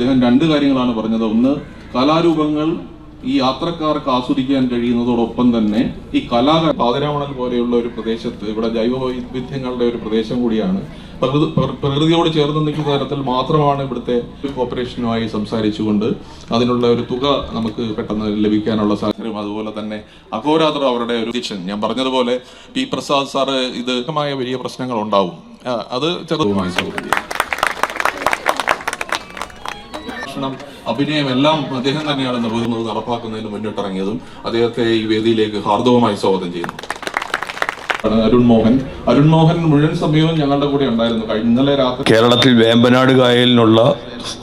അദ്ദേഹം രണ്ട് കാര്യങ്ങളാണ് പറഞ്ഞത്. ഒന്ന്, കലാരൂപങ്ങൾ ഈ യാത്രക്കാർക്ക് ആസ്വദിക്കാൻ കഴിയുന്നതോടൊപ്പം തന്നെ ഈ പാതിരാമണൽ പോലെയുള്ള ഒരു പ്രദേശത്ത്, ഇവിടെ ജൈവ വൈവിധ്യങ്ങളുടെ ഒരു പ്രദേശം കൂടിയാണ്, പ്രകൃതിയോട് ചേർന്ന് നിൽക്കുന്ന തരത്തിൽ മാത്രമാണ് ഇവിടുത്തെ കോർപ്പറേഷനുമായി സംസാരിച്ചുകൊണ്ട് അതിനുള്ള ഒരു തുക നമുക്ക് പെട്ടെന്ന് ലഭിക്കാനുള്ള സാഹചര്യം. അതുപോലെ തന്നെ അഹോരാത്രം അവരുടെ ഒരു ഞാൻ പറഞ്ഞതുപോലെ പി പ്രസാദ് സാറ് ഇത് വലിയ പ്രശ്നങ്ങൾ ഉണ്ടാവും, അത് ചെറുതുമായി സൗകര്യം അഭിനയം എല്ലാം അദ്ദേഹം തന്നെയാണ് നിർവഹിക്കുന്നത്, നടപ്പാക്കുന്നതിന് മുന്നിട്ടിറങ്ങിയതും. അദ്ദേഹത്തെ ഈ വേദിയിലേക്ക് ഹാർദവമായി സ്വാഗതം ചെയ്യുന്നു. അരുൺ മോഹൻ മുഴുവൻ സമയവും ഞങ്ങളുടെ കൂടെ ഉണ്ടായിരുന്നു. ഇന്നലെ രാത്രി കേരളത്തിൽ വേമ്പനാട് കായലിനുള്ള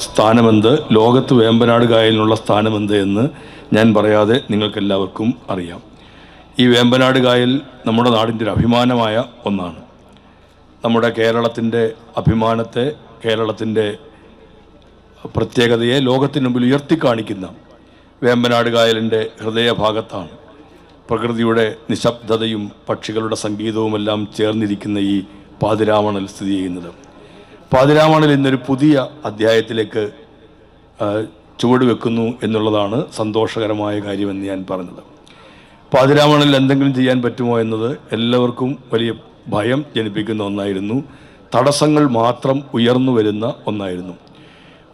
സ്ഥാനമെന്ത്, ലോകത്ത് വേമ്പനാട് കായലിനുള്ള സ്ഥാനമെന്ത് എന്ന് ഞാൻ പറയാതെ നിങ്ങൾക്കെല്ലാവർക്കും അറിയാം. ഈ വേമ്പനാട് കായൽ നമ്മുടെ നാടിൻ്റെ ഒരു അഭിമാനമായ ഒന്നാണ്. നമ്മുടെ കേരളത്തിൻ്റെ അഭിമാനത്തെ, കേരളത്തിൻ്റെ പ്രത്യേകതയെ ലോകത്തിന് മുമ്പിൽ ഉയർത്തിക്കാണിക്കുന്ന വേമ്പനാട് കായലിൻ്റെ ഹൃദയഭാഗത്താണ് പ്രകൃതിയുടെ നിശബ്ദതയും പക്ഷികളുടെ സംഗീതവുമെല്ലാം ചേർന്നിരിക്കുന്ന ഈ പാതിരാമണൽ സ്ഥിതി ചെയ്യുന്നത്. പാതിരാമണൽ ഇന്നൊരു പുതിയ അധ്യായത്തിലേക്ക് ചുവടുവെക്കുന്നു എന്നുള്ളതാണ് സന്തോഷകരമായ കാര്യമെന്ന് ഞാൻ പറഞ്ഞത്. പാതിരാമണലിൽ എന്തെങ്കിലും ചെയ്യാൻ പറ്റുമോ എന്നത് എല്ലാവർക്കും വലിയ ഭയം ജനിപ്പിക്കുന്ന ഒന്നായിരുന്നു. തടസ്സങ്ങൾ മാത്രം ഉയർന്നു വരുന്ന ഒന്നായിരുന്നു.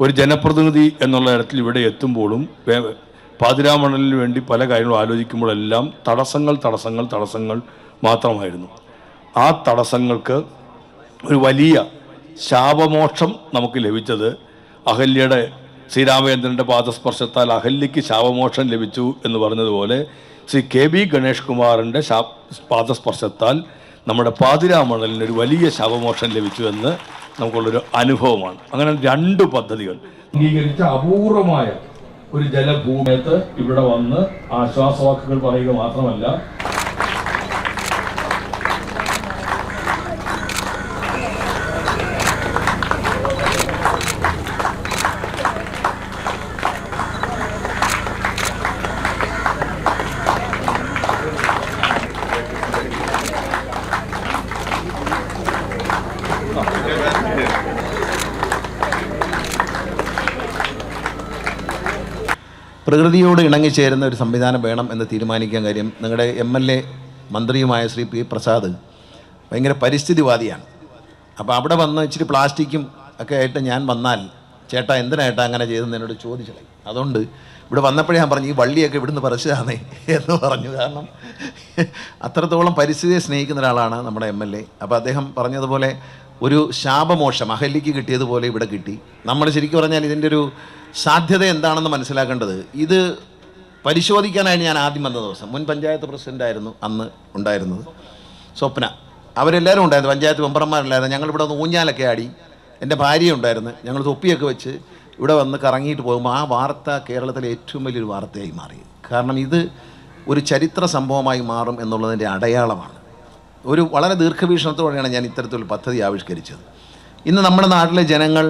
ഒരു ജനപ്രതിനിധി എന്നുള്ള തരത്തിൽ ഇവിടെ എത്തുമ്പോഴും പാതിരാമണലിന് വേണ്ടി പല കാര്യങ്ങളും ആലോചിക്കുമ്പോഴെല്ലാം തടസ്സങ്ങൾ മാത്രമായിരുന്നു. ആ തടസ്സങ്ങൾക്ക് ഒരു വലിയ ശാപമോക്ഷം നമുക്ക് ലഭിച്ചത് അഹല്യയുടെ ശ്രീരാമചന്ദ്രൻ്റെ പാദസ്പർശത്താൽ അഹല്യയ്ക്ക് ശാപമോക്ഷം ലഭിച്ചു എന്ന് പറഞ്ഞതുപോലെ ശ്രീ കെ.ബി. ഗണേഷ് കുമാറിൻ്റെ പാദസ്പർശത്താൽ നമ്മുടെ പാതിരാമണലിനൊരു വലിയ ശാപമോക്ഷം ലഭിച്ചു എന്ന് നമുക്കുള്ളൊരു അനുഭവമാണ്. അങ്ങനെ രണ്ട് പദ്ധതികൾ അംഗീകരിച്ച അപൂർവമായ ഒരു ജലഭൂമിയത്ത് ഇവിടെ വന്ന് ആശ്വാസവാക്കുകൾ പറയുക മാത്രമല്ല, പ്രകൃതിയോട് ഇണങ്ങിച്ചേരുന്ന ഒരു സംവിധാനം വേണം എന്ന് തീരുമാനിക്കാൻ കാര്യം നിങ്ങളുടെ MLA മന്ത്രിയുമായ ശ്രീ പി പ്രസാദ് ഭയങ്കര പരിസ്ഥിതിവാദിയാണ്. അപ്പോൾ അവിടെ വന്ന് ഇച്ചിരി പ്ലാസ്റ്റിക്കും ഒക്കെ ആയിട്ട് ഞാൻ വന്നാൽ ചേട്ടാ എന്തിനായിട്ടാ അങ്ങനെ ചെയ്തെന്ന് എന്നോട് ചോദിച്ചത്. അതുകൊണ്ട് ഇവിടെ വന്നപ്പോഴേ ഞാൻ പറഞ്ഞു ഈ വള്ളിയൊക്കെ ഇവിടുന്ന് പറിച്ചതാണേ എന്ന് പറഞ്ഞു. കാരണം അത്രത്തോളം പരിസ്ഥിതിയെ സ്നേഹിക്കുന്ന ഒരാളാണ് നമ്മുടെ MLA. അപ്പോൾ അദ്ദേഹം പറഞ്ഞതുപോലെ ഒരു ശാപമോക്ഷം അഹല്യയ്ക്ക് കിട്ടിയതുപോലെ ഇവിടെ കിട്ടി. നമ്മൾ ശരിക്കും പറഞ്ഞാൽ ഇതിൻ്റെ ഒരു സാധ്യത എന്താണെന്ന് മനസ്സിലാക്കേണ്ടത്, ഇത് പരിശോധിക്കാനായി ഞാൻ ആദ്യം വന്ന ദിവസം മുൻ പഞ്ചായത്ത് പ്രസിഡൻ്റായിരുന്നു അന്ന് ഉണ്ടായിരുന്നത് സ്വപ്ന, അവരെല്ലാവരും ഉണ്ടായിരുന്നു, പഞ്ചായത്ത് മെമ്പർമാരെല്ലായിരുന്നു. ഞങ്ങളിവിടെ ഒന്ന് ഊഞ്ഞാലൊക്കെ ആടി, എൻ്റെ ഭാര്യ ഉണ്ടായിരുന്നു, ഞങ്ങൾ തൊപ്പിയൊക്കെ വെച്ച് ഇവിടെ വന്ന് കറങ്ങിയിട്ട് പോകുമ്പോൾ ആ വാർത്ത കേരളത്തിലെ ഏറ്റവും വലിയൊരു വാർത്തയായി മാറി. കാരണം ഇത് ഒരു ചരിത്ര സംഭവമായി മാറും എന്നുള്ളതിൻ്റെ അടയാളമാണ്. ഒരു വളരെ ദീർഘവീക്ഷണത്തോടെയാണ് ഞാൻ ഇത്തരത്തിലൊരു പദ്ധതി ആവിഷ്കരിച്ചത്. ഇന്ന് നമ്മുടെ നാട്ടിലെ ജനങ്ങൾ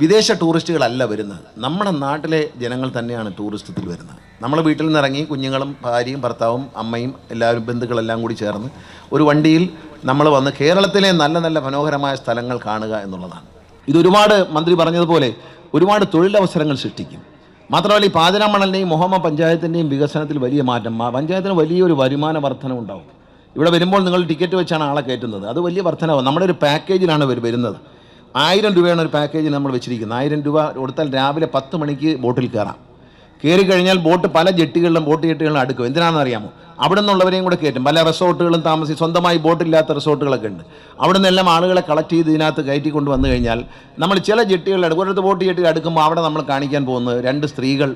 വിദേശ ടൂറിസ്റ്റുകളല്ല വരുന്നത്, നമ്മുടെ നാട്ടിലെ ജനങ്ങൾ തന്നെയാണ് ടൂറിസത്തിൽ വരുന്നത്. നമ്മൾ വീട്ടിൽ നിന്ന് ഇറങ്ങി കുഞ്ഞുങ്ങളും ഭാര്യയും ഭർത്താവും അമ്മയും എല്ലാവരും ബന്ധുക്കളെല്ലാം കൂടി ചേർന്ന് ഒരു വണ്ടിയിൽ നമ്മൾ വന്ന് കേരളത്തിലെ നല്ല നല്ല മനോഹരമായ സ്ഥലങ്ങൾ കാണുക എന്നുള്ളതാണ്. ഇതൊരുപാട് മന്ത്രി പറഞ്ഞതുപോലെ ഒരുപാട് തൊഴിലവസരങ്ങൾ സൃഷ്ടിക്കും. മാത്രമല്ല ഈ പാതിരാമണലിൻ്റെയും മൊഹമ്മ പഞ്ചായത്തിൻ്റെയും വികസനത്തിൽ വലിയ മാറ്റം, പഞ്ചായത്തിന് വലിയൊരു വരുമാന വർധന ഉണ്ടാവും. ഇവിടെ വരുമ്പോൾ നിങ്ങൾ ടിക്കറ്റ് വെച്ചാണ് ആളെ കയറ്റുന്നത്, അത് വലിയ വർധനവും. നമ്മുടെ ഒരു പാക്കേജിലാണ് വരുന്നത്. 1000 രൂപയാണ് ഒരു പാക്കേജിൽ നമ്മൾ വെച്ചിരിക്കുന്നത്. 1000 രൂപ കൊടുത്താൽ രാവിലെ 10 മണിക്ക് ബോട്ടിൽ കയറാം. കയറിക്കഴിഞ്ഞാൽ ബോട്ട് പല ബോട്ട് ജെട്ടികളിലും അടുക്കും. എന്തിനാണെന്ന് അറിയാമോ? അവിടെ നിന്നുള്ളവരെയും കൂടെ കയറ്റും. പല റിസോർട്ടുകളും സ്വന്തമായി ബോട്ടില്ലാത്ത റിസോർട്ടുകളൊക്കെ ഉണ്ട്. അവിടെ നിന്നെല്ലാം ആളുകളെ കളക്ട് ചെയ്ത് ഇതിനകത്ത് കയറ്റിക്കൊണ്ട് വന്നു കഴിഞ്ഞാൽ നമ്മൾ ചില ജെട്ടികളിൽ അടുക്കും. ഒരിടത്ത് ബോട്ട് ജെട്ടി അടുക്കുമ്പോൾ അവിടെ നമ്മൾ കാണിക്കാൻ പോകുന്നത് 2 സ്ത്രീകൾ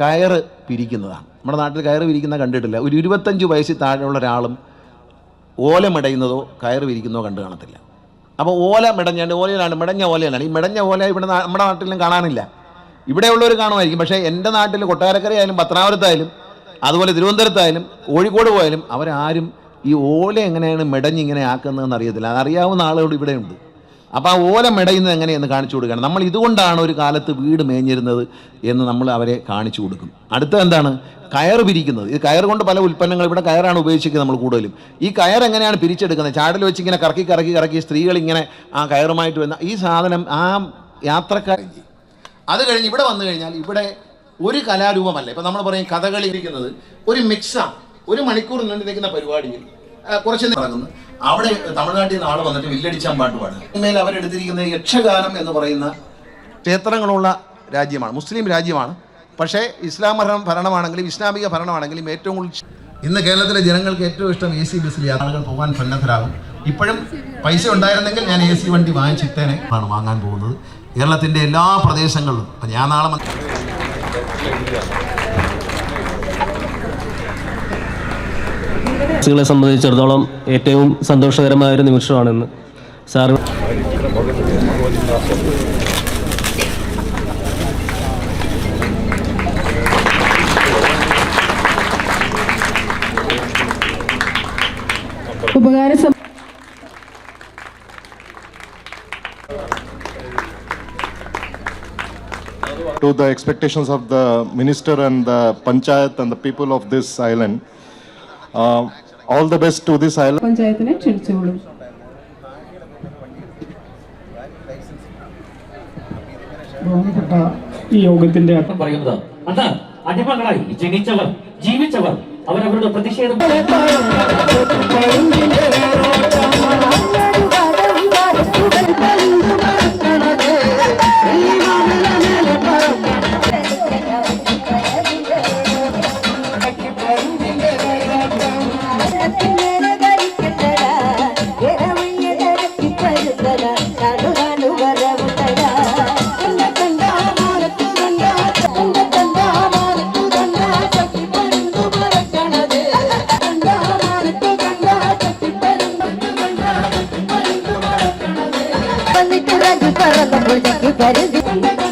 കയറ് പിരിക്കുന്നതാണ്. നമ്മുടെ നാട്ടിൽ കയറ് പിരിക്കുന്ന കണ്ടിട്ടില്ല. ഒരു 25 വയസ്സിൽ താഴെയുള്ള ഒരാളും ഓല മെടയുന്നതോ കയറ് പിരിക്കുന്നതോ കണ്ടു കാണത്തില്ല. അപ്പോൾ ഓല മെടഞ്ഞാണ്ട് ഓലയിലാണ്, മെടഞ്ഞ ഓലയിലാണ്. ഈ മെടഞ്ഞ ഓല ഇവിടെ നമ്മുടെ നാട്ടിലും കാണാനില്ല. ഇവിടെയുള്ളവർ കാണുമായിരിക്കും. പക്ഷേ എൻ്റെ നാട്ടിൽ കൊട്ടാരക്കരയായാലും പത്തനാപുരത്തായാലും അതുപോലെ തിരുവനന്തപുരത്തായാലും കോഴിക്കോട് പോയാലും അവരാരും ഈ ഓല എങ്ങനെയാണ് മെടഞ്ഞിങ്ങനെ ആക്കുന്നതെന്ന് അറിയത്തില്ല. അതറിയാവുന്ന ആളുകൾ ഇവിടെയുണ്ട്. അപ്പോൾ ആ ഓല മെടയുന്നത് എങ്ങനെയെന്ന് കാണിച്ചു കൊടുക്കുകയാണ്. നമ്മൾ ഇതുകൊണ്ടാണ് ഒരു കാലത്ത് വീട് മേഞ്ഞിരുന്നത് എന്ന് നമ്മൾ അവരെ കാണിച്ചു കൊടുക്കും. അടുത്ത എന്താണ്? കയറ് പിരിക്കുന്നത്. ഇത് കയർ കൊണ്ട് പല ഉൽപ്പന്നങ്ങൾ ഇവിടെ കയറാണ് ഉപയോഗിച്ചിരിക്കുന്നത് നമ്മൾ കൂടുതലും. ഈ കയർ എങ്ങനെയാണ് പിരിച്ചെടുക്കുന്നത്? ചാടൽ വെച്ച് ഇങ്ങനെ കറക്കി സ്ത്രീകൾ ഇങ്ങനെ ആ കയറുമായിട്ട് വന്ന ഈ സാധനം ആ യാത്രക്കാർ അത് കഴിഞ്ഞ് ഇവിടെ വന്നു കഴിഞ്ഞാൽ ഇവിടെ ഒരു കലാരൂപമല്ല. ഇപ്പം നമ്മൾ പറയും കഥകളി ഇരിക്കുന്നത് ഒരു മിക്സാണ്. 1 മണിക്കൂർ നീണ്ടു നിൽക്കുന്ന പരിപാടിയിൽ കുറച്ച് നടക്കുന്നു. അവിടെ തമിഴ്നാട്ടിൽ നിന്ന് ആൾ വന്നിട്ട് വില്ലടിച്ചാൻ പാട്ട് പാടുക. ഇനിമേൽ അവരെടുത്തിരിക്കുന്നത് യക്ഷഗാനം എന്ന് പറയുന്ന ക്ഷേത്രങ്ങളുള്ള രാജ്യമാണ്, മുസ്ലിം രാജ്യമാണ്. പക്ഷേ ഇസ്ലാം ഭരണമാണെങ്കിലും ഇസ്ലാമിക ഭരണമാണെങ്കിലും ഏറ്റവും കൂടുതൽ ഇന്ന് കേരളത്തിലെ ജനങ്ങൾക്ക് ഏറ്റവും ഇഷ്ടം AC ബസ്സിൽ യാത്രകൾ പോകാൻ സന്നദ്ധരാകും. ഇപ്പോഴും പൈസ ഉണ്ടായിരുന്നെങ്കിൽ ഞാൻ AC വണ്ടി വാങ്ങിച്ചിട്ടേനെ ആണ് വാങ്ങാൻ പോകുന്നത്. കേരളത്തിൻ്റെ എല്ലാ പ്രദേശങ്ങളിലും അപ്പം ഞാൻ നാളെ െ സംബന്ധിച്ചിടത്തോളം ഏറ്റവും സന്തോഷകരമായ ഒരു നിമിഷമാണെന്ന് sir to the expectations of the minister and the panchayat and the people of this island. All the best to this island. പഞ്ചായത്തിനെ ക്ഷണിച്ചോളൂ. ബഹുമാനപ്പെട്ട ഈ യോഗത്തിന്റെ പറയുന്നത് അത് അടിമകളായി ജനിച്ചവർ ജീവിച്ചവർ അവരവരുടെ പ്രതിഷേധം Para